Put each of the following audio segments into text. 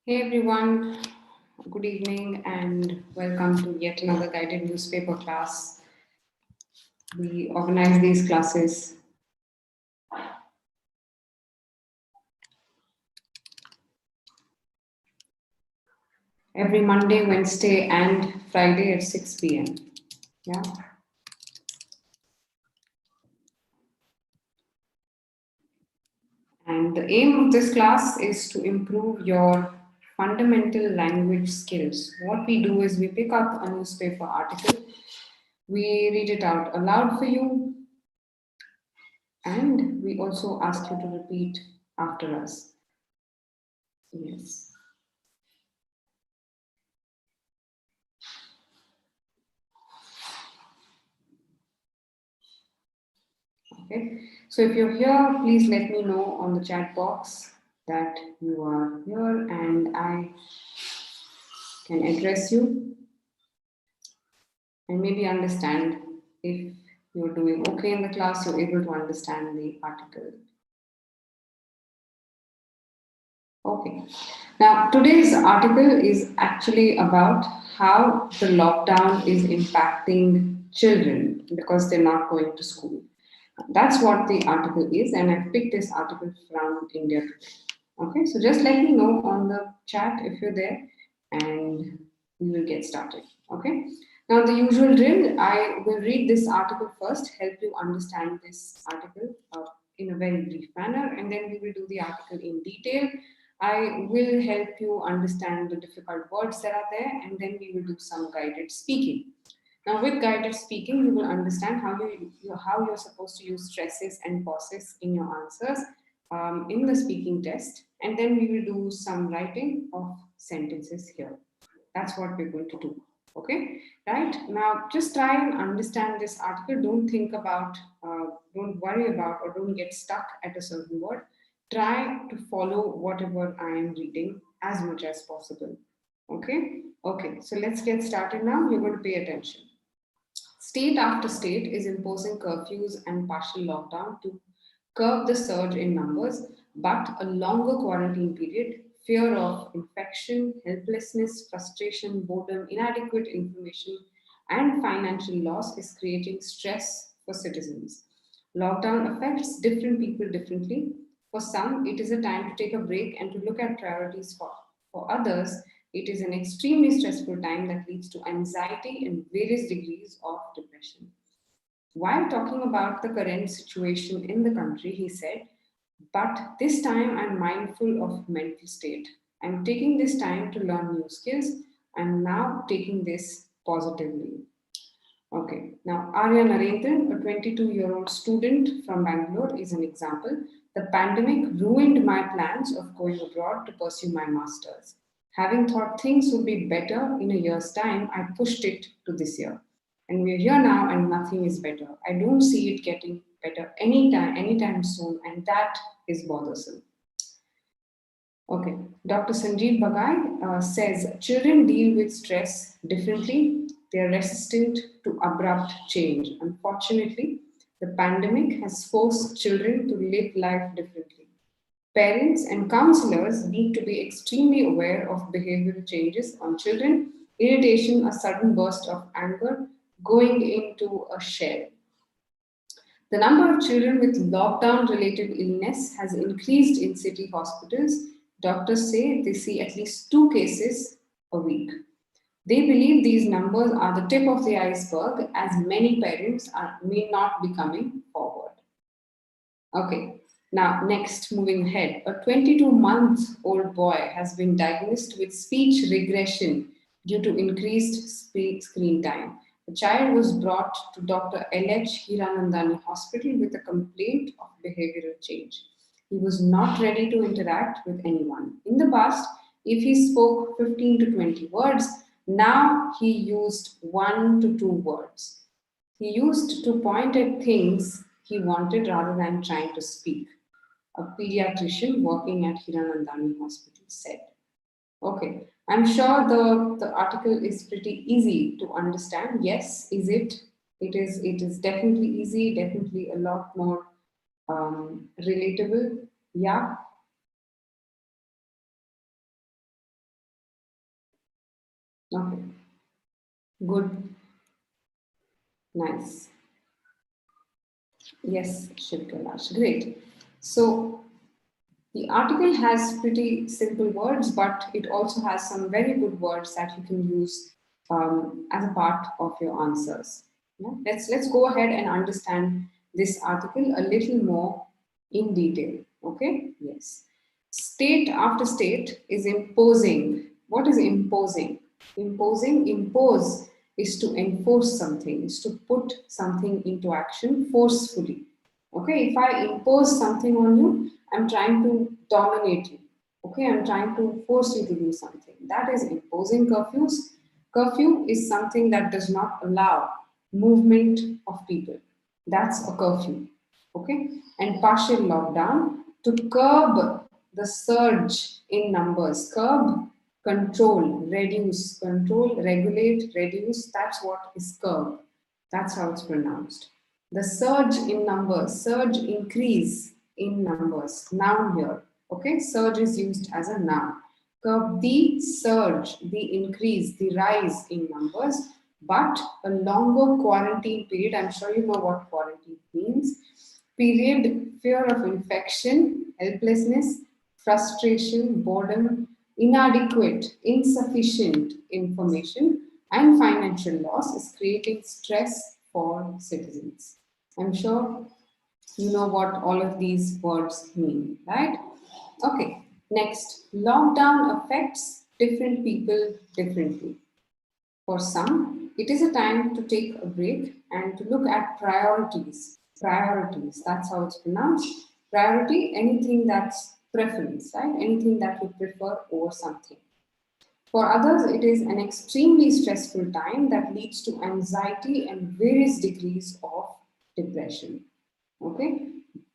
Hey everyone, good evening and welcome to yet another guided newspaper class. We organize these classes every Monday, Wednesday, and Friday at 6 p.m. Yeah. And the aim of this class is to improve your fundamental language skills. What we do is we pick up a newspaper article, we read it out aloud for you, and we also ask you to repeat after us. Yes. Okay, so if you're here, please let me know on the chat box that you are here and I can address you and maybe understand if you're doing okay in the class, you're able to understand the article. Okay, now today's article is actually about how the lockdown is impacting children because they're not going to school. That's what the article is, and I've picked this article from India Today. Okay, so just let me know on the chat if you're there, and we will get started. Okay, now the usual drill, I will read this article first, help you understand this article in a very brief manner, and then we will do the article in detail. I will help you understand the difficult words that are there, and then we will do some guided speaking. Now, with guided speaking, you will understand how you're supposed to use stresses and pauses in your answers in the speaking test, and then we will do some writing of sentences here. That's what we're going to do. Okay, right now, just try and understand this article. Don't think about, don't worry about, or don't get stuck at a certain word. Try to follow whatever I am reading as much as possible. Okay, so let's get started now. You're going to pay attention. State after state is imposing curfews and partial lockdown to curb the surge in numbers, but a longer quarantine period, fear of infection, helplessness, frustration, boredom, inadequate information, and financial loss is creating stress for citizens. Lockdown affects different people differently. For some, it is a time to take a break and to look at priorities. For others, it is an extremely stressful time that leads to anxiety and various degrees of depression. While talking about the current situation in the country, he said, but this time I'm mindful of mental state. I'm taking this time to learn new skills. I'm now taking this positively. Okay, now Arya Narendran, a 22-year-old student from Bangalore, is an example. The pandemic ruined my plans of going abroad to pursue my master's. Having thought things would be better in a year's time, I pushed it to this year. And we're here now and nothing is better. I don't see it getting better anytime soon, and that is bothersome. Okay, Dr. Sanjeev Bagai says children deal with stress differently. They are resistant to abrupt change. Unfortunately, the pandemic has forced children to live life differently. Parents and counselors need to be extremely aware of behavioral changes on children, irritation, a sudden burst of anger, going into a shell. The number of children with lockdown related illness has increased in city hospitals. Doctors say they see at least 2 cases a week. They believe these numbers are the tip of the iceberg as many parents may not be coming forward. Okay, now next, moving ahead. A 22-month-old boy has been diagnosed with speech regression due to increased screen time. The child was brought to Dr. L.H. Hiranandani Hospital with a complaint of behavioral change. He was not ready to interact with anyone. In the past, if he spoke 15 to 20 words, now he used 1 to 2 words. He used to point at things he wanted rather than trying to speak, a pediatrician working at Hiranandani Hospital said. Okay, I'm sure the article is pretty easy to understand. Yes, is it? It is definitely easy, definitely a lot more relatable. Yeah, Okay, good, nice. Yes, Shivkalash, great. So the article has pretty simple words, but it also has some very good words that you can use as a part of your answers. Yeah? Let's go ahead and understand this article a little more in detail. Okay? Yes. State after state is imposing. What is imposing? Imposing, impose is to enforce something, is to put something into action forcefully. Okay, if I impose something on you, I'm trying to dominate you. Okay, I'm trying to force you to do something. That is imposing curfews. Curfew is something that does not allow movement of people. That's a curfew. Okay, and partial lockdown to curb the surge in numbers. Curb, control, regulate, reduce. That's what is curb. That's how it's pronounced. The surge in numbers, surge, increase in numbers, noun here. Okay, surge is used as a noun. Curb the surge, the increase, the rise in numbers, but a longer quarantine period. I'm sure you know what quarantine means. Period, fear of infection, helplessness, frustration, boredom, inadequate, insufficient information, and financial loss is creating stress for citizens. I'm sure you know what all of these words mean, right? Okay, next, lockdown affects different people differently. For some, it is a time to take a break and to look at priorities. Priorities, that's how it's pronounced. Priority, anything that's preference, right? Anything that you prefer over something. For others, it is an extremely stressful time that leads to anxiety and various degrees of depression. Okay?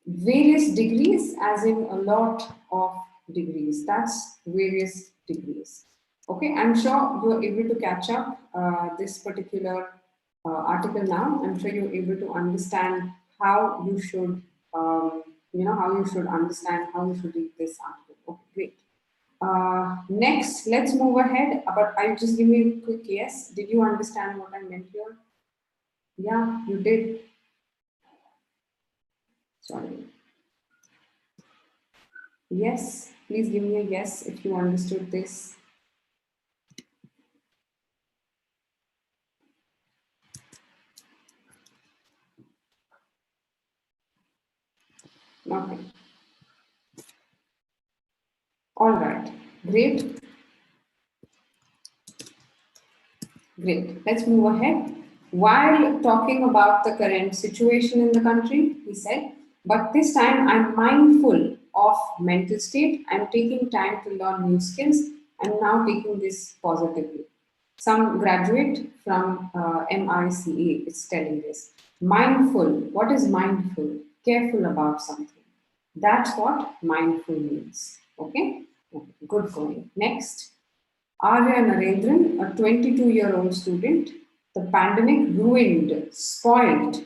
Various degrees, as in a lot of degrees. That's various degrees. Okay, I'm sure you're able to catch up this particular article now. I'm sure you're able to understand how you should, how you should understand how you should read this article. Okay, great. Next, let's move ahead. But I just give me a quick yes. Did you understand what I meant here? Yeah, you did. Sorry. Yes, please give me a yes if you understood this. Okay. All right. Great. Great. Let's move ahead. While talking about the current situation in the country, he said, but this time I'm mindful of mental state. I'm taking time to learn new skills. I'm now taking this positively. Some graduate from MICA is telling this. Mindful. What is mindful? Careful about something. That's what mindful means. Okay? Okay. Good going. Next. Arya Narendran, a 22-year-old student, the pandemic ruined, spoiled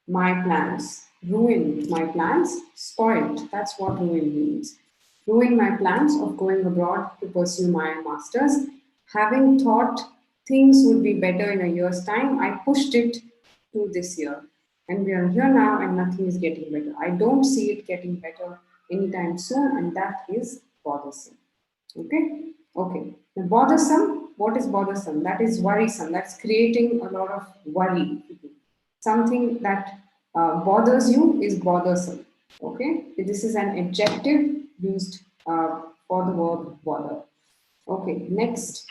my plans. Ruined my plans, spoiled. That's what ruin means. Ruined my plans of going abroad to pursue my master's. Having thought things would be better in a year's time, I pushed it to this year. And we are here now, and nothing is getting better. I don't see it getting better anytime soon, and that is bothersome. Okay? Okay. Now, bothersome, what is bothersome? That is worrisome. That's creating a lot of worry. Something that bothers you is bothersome. Okay? This is an adjective used for the verb bother. Okay, next.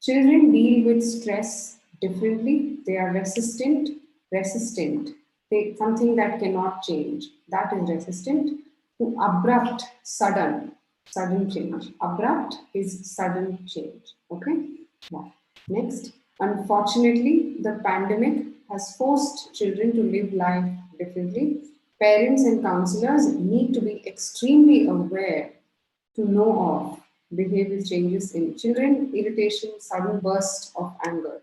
Children deal with stress differently. They are resistant. Something that cannot change. That is resistant. To abrupt, sudden change. Abrupt is sudden change. Okay? Yeah. Next. Unfortunately, the pandemic has forced children to live life differently. Parents and counselors need to be extremely aware to know of behavioral changes in children, irritation, sudden burst of anger.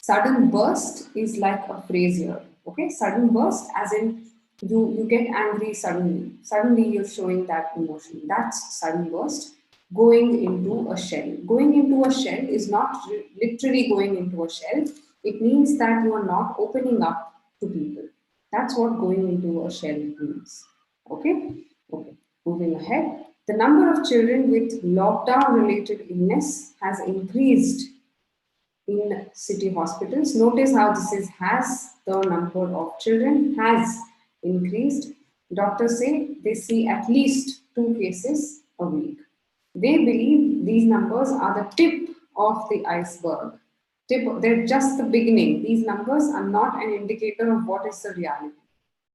Sudden burst is like a phrase here. Okay, sudden burst, as in you get angry suddenly. Suddenly you're showing that emotion. That's sudden burst. going into a shell. Going into a shell is not literally going into a shell. It means that you are not opening up to people. That's what going into a shell means. Okay? Okay. Moving ahead. The number of children with lockdown related illness has increased in city hospitals. Notice how this is has, the number of children has increased. Doctors say they see at least 2 cases a week. They believe these numbers are the tip of the iceberg. They're just the beginning. These numbers are not an indicator of what is the reality.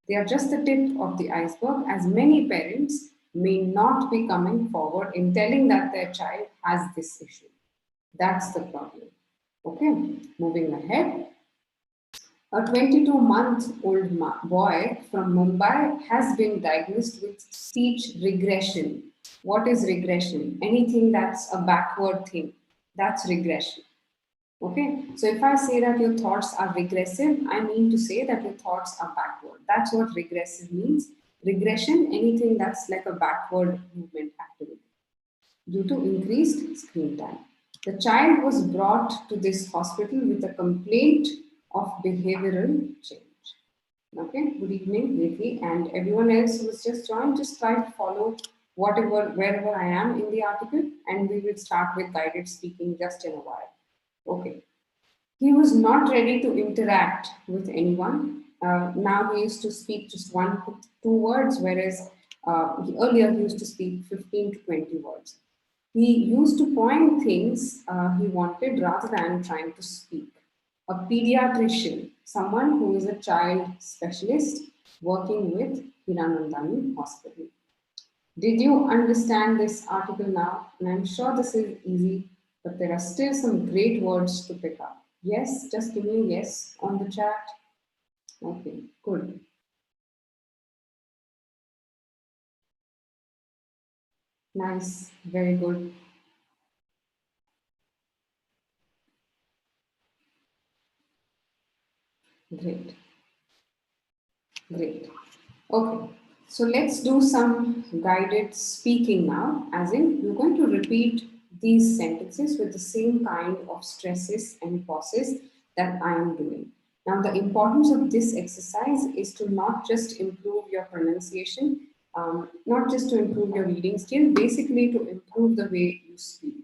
They are just the tip of the iceberg, as many parents may not be coming forward in telling that their child has this issue. That's the problem. Okay, moving ahead. A 22-month-old boy from Mumbai has been diagnosed with speech regression. What is regression? Anything that's a backward thing. That's regression. Okay, so if I say that your thoughts are regressive, I mean to say that your thoughts are backward. That's what regressive means. Regression, anything that's like a backward movement activity due to increased screen time. The child was brought to this hospital with a complaint of behavioral change. Okay, good evening, Nidhi, and everyone else who has just joined. Just try to follow whatever, wherever I am in the article, and we will start with guided speaking just in a while. Okay. He was not ready to interact with anyone. Now he used to speak just 1 to 2 words, whereas earlier he used to speak 15 to 20 words. He used to point things he wanted rather than trying to speak. A pediatrician, someone who is a child specialist working with Hiranandani Hospital. Did you understand this article now? And I'm sure this is easy, but there are still some great words to pick up. Yes, just give me a yes on the chat. Okay, good. Nice, very good. Great, great. Okay, so let's do some guided speaking now, as in you're going to repeat these sentences with the same kind of stresses and pauses that I am doing. Now, the importance of this exercise is to not just improve your pronunciation, not just to improve your reading skill, basically to improve the way you speak.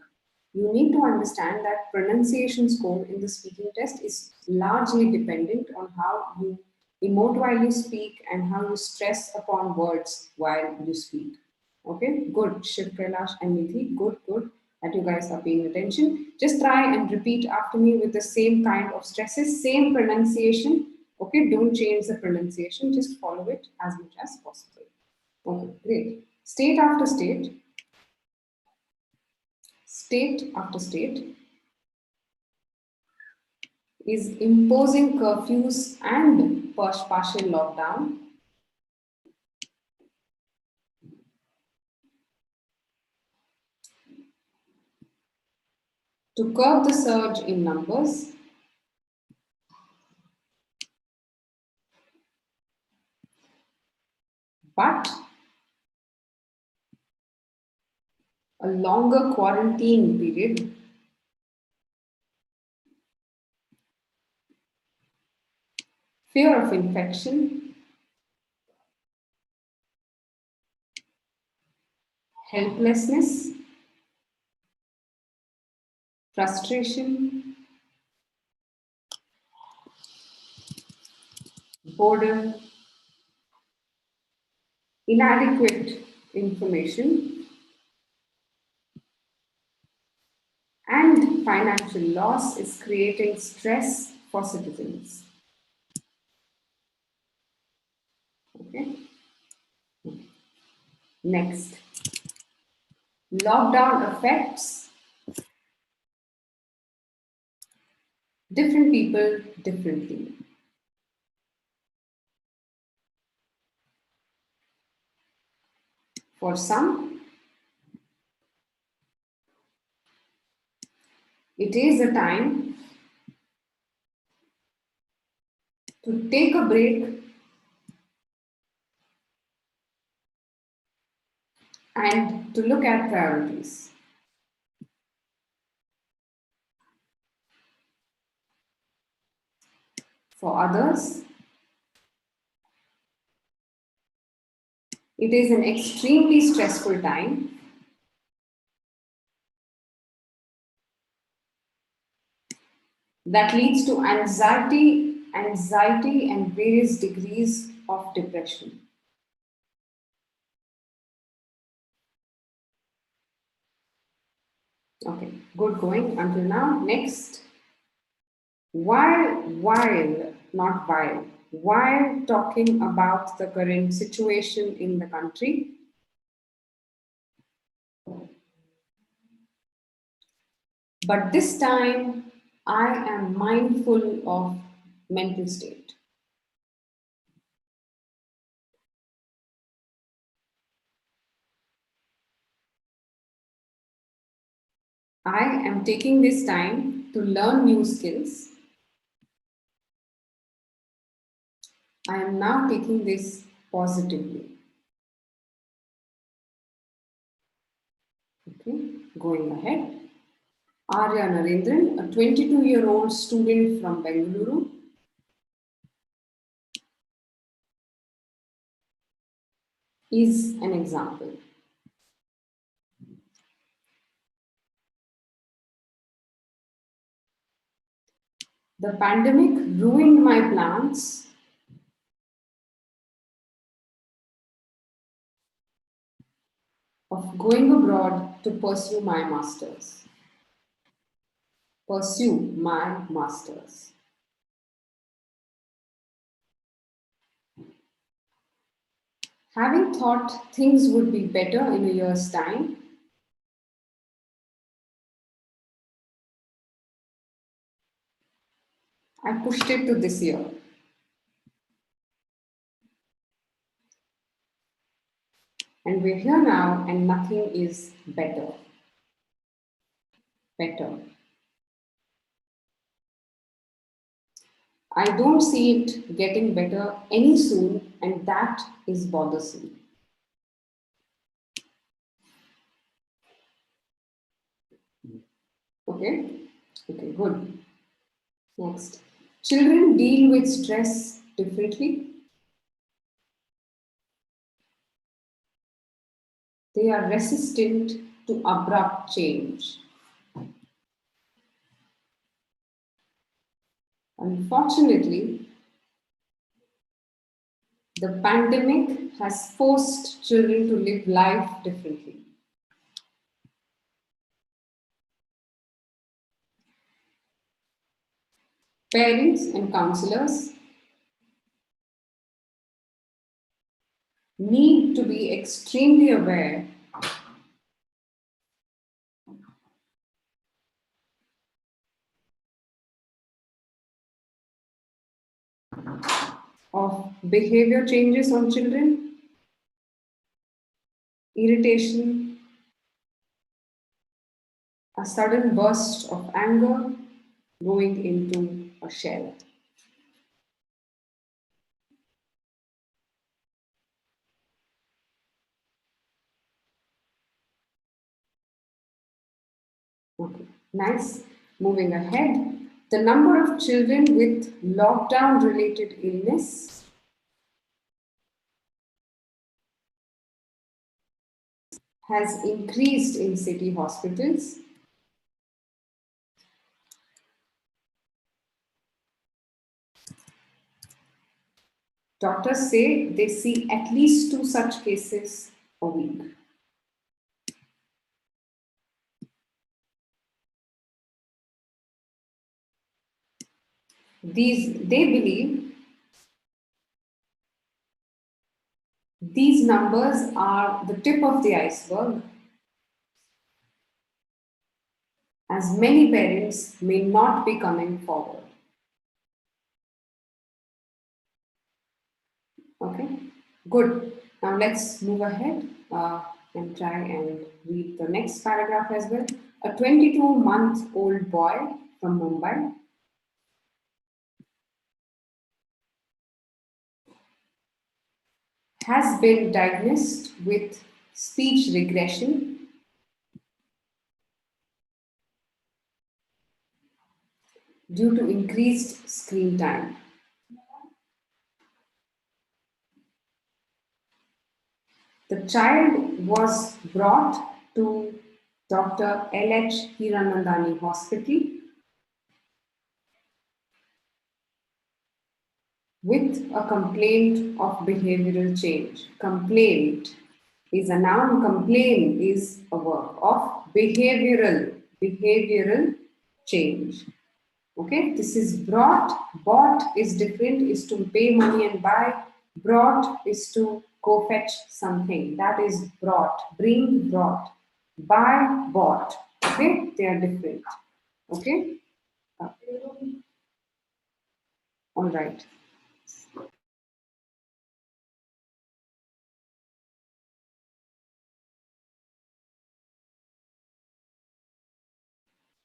You need to understand that pronunciation score in the speaking test is largely dependent on how you emote while you speak and how you stress upon words while you speak. Okay, good. Shiv Kailash and Nidhi, good, good that you guys are paying attention. Just try and repeat after me with the same kind of stresses, same pronunciation. Okay, don't change the pronunciation, just follow it as much as possible. Okay, great. State after state, state after state is imposing curfews and partial lockdown to curb the surge in numbers, but a longer quarantine period fear of infection, helplessness, frustration, boredom, inadequate information, and financial loss is creating stress for citizens. Okay. Next, lockdown affects different people differently. For some, it is a time to take a break and to look at priorities. For others, it is an extremely stressful time that leads to anxiety and various degrees of depression. Okay, good going until now. Next, while talking about the current situation in the country, but this time I am mindful of mental state. I am taking this time to learn new skills. I am now taking this positively. Okay, going ahead. Arya Narendran, a 22-year-old student from Bengaluru, is an example. The pandemic ruined my plans of going abroad to pursue my masters. Pursue my masters. Having thought things would be better in a year's time, I pushed it to this year. And we're here now, and nothing is better. Better. I don't see it getting better any soon, and that is bothersome. Okay? Okay, good. Next. Children deal with stress differently. They are resistant to abrupt change. Unfortunately, the pandemic has forced children to live life differently. Parents and counselors need to be extremely aware of behavior changes on children, irritation, a sudden burst of anger, going into a shell. Okay, nice. Moving ahead, the number of children with lockdown related illness has increased in city hospitals. Doctors say they see at least 2 such cases a week. They believe these numbers are the tip of the iceberg, as many parents may not be coming forward. Okay, good. Now let's move ahead and try and read the next paragraph as well. A 22-month-old boy from Mumbai has been diagnosed with speech regression due to increased screen time. The child was brought to Dr. L.H. Hiranandani Hospital with a complaint of behavioral change. Complaint is a noun, complain is a verb of behavioral change. Okay, this is brought. Bought is different, is to pay money and buy. Brought is to go fetch something. That is brought. Bring, brought. Buy, bought. Okay, they are different. Okay, uh, all right.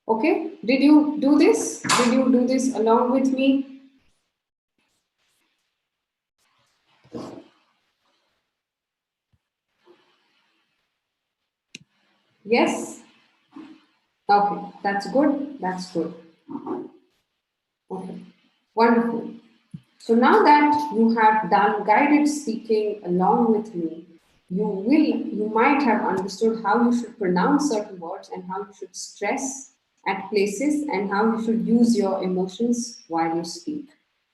Okay, did you do this? Did you do this along with me? Yes? Okay, that's good. That's good. Okay, wonderful. So now that you have done guided speaking along with me, you might have understood how you should pronounce certain words and how you should stress at places and how you should use your emotions while you speak.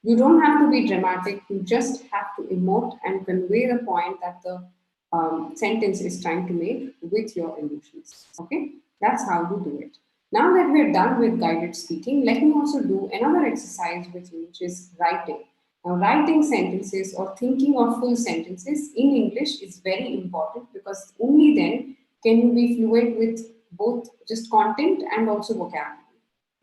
You don't have to be dramatic, you just have to emote and convey the point that the sentence is trying to make with your emotions. Okay, that's how you do it. Now that we're done with guided speaking, let me also do another exercise with you, which is writing. Now, writing sentences or thinking of full sentences in English is very important because only then can you be fluent with both just content and also vocabulary,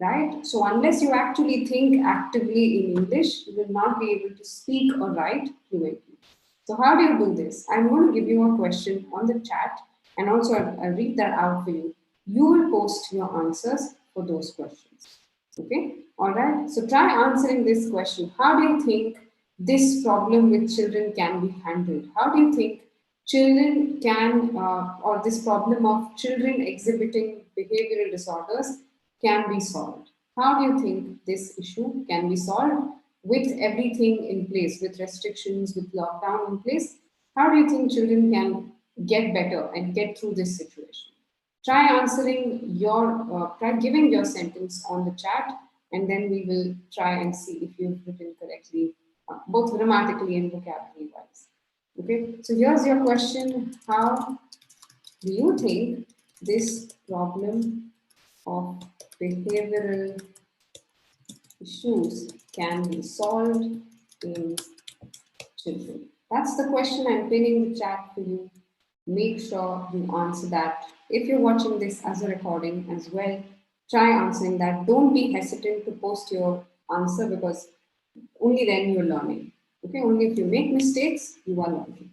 right? So, unless you actually think actively in English, you will not be able to speak or write fluently. So, how do you do this? I'm going to give you a question on the chat and also I'll read that out for you. You will post your answers for those questions. Okay, all right. So try answering this question. How do you think this problem with children can be handled? How do you think children can, or this problem of children exhibiting behavioral disorders can be solved? How do you think this issue can be solved with everything in place, with restrictions, with lockdown in place? How do you think children can get better and get through this situation? Try giving your sentence on the chat, and then we will try and see if you've written correctly, both grammatically and vocabulary wise. Okay, so here's your question. How do you think this problem of behavioral issues can be solved in children? That's the question. I'm pinning the chat for you. Make sure you answer that. If you're watching this as a recording as well, try answering that. Don't be hesitant to post your answer because only then you're learning. Okay, only if you make mistakes, you are learning.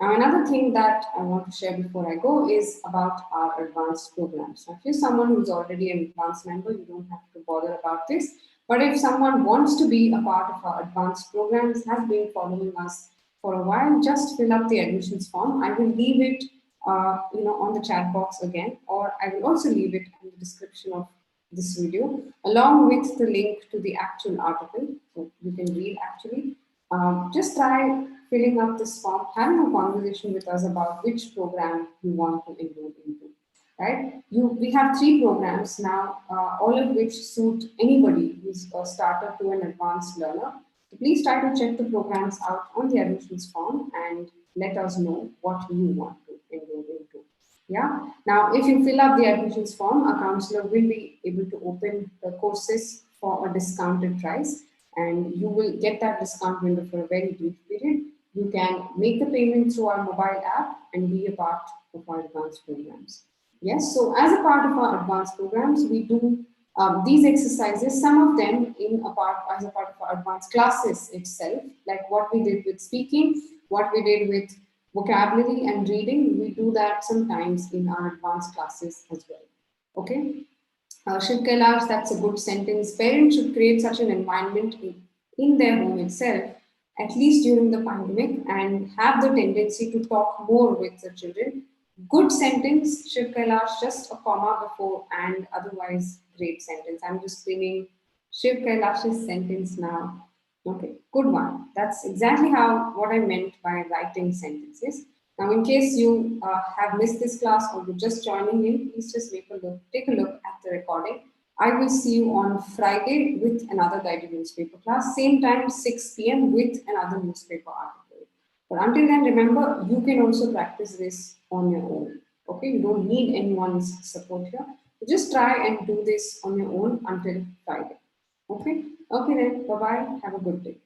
Now, another thing that I want to share before I go is about our advanced programs. Now, if you're someone who's already an advanced member, you don't have to bother about this. But if someone wants to be a part of our advanced programs, has been following us for a while, just fill up the admissions form. I will leave it, on the chat box again, or I will also leave it in the description of this video, along with the link to the actual article, so you can read actually. Just try filling up this form, having a conversation with us about which program you want to enroll into. Right? We have three programs now, all of which suit anybody who's a starter to an advanced learner. So please try to check the programs out on the admissions form and let us know what you want to enroll into. Yeah. Now, if you fill up the admissions form, a counselor will be able to open the courses for a discounted price, and you will get that discount window for a very brief period. You can make the payment through our mobile app and be a part of our advanced programs. Yes, so as a part of our advanced programs, we do these exercises, some of them as a part of our advanced classes itself, like what we did with speaking, what we did with vocabulary and reading, we do that sometimes in our advanced classes as well. Okay. Shiv Kailash, that's a good sentence. Parents should create such an environment in their home itself, at least during the pandemic, and have the tendency to talk more with the children. Good sentence, Shiv Kailash, just a comma before and otherwise great sentence. I'm just pinning Shiv Kailash's sentence now. Okay, good one. That's exactly what I meant by writing sentences. Now, in case you have missed this class or you're just joining in, please just take a look at the recording. I will see you on Friday with another guided newspaper class, same time, 6 p.m. with another newspaper article. But until then, remember, you can also practice this on your own. Okay, you don't need anyone's support here. So just try and do this on your own until Friday. Okay, okay then, bye bye. Have a good day.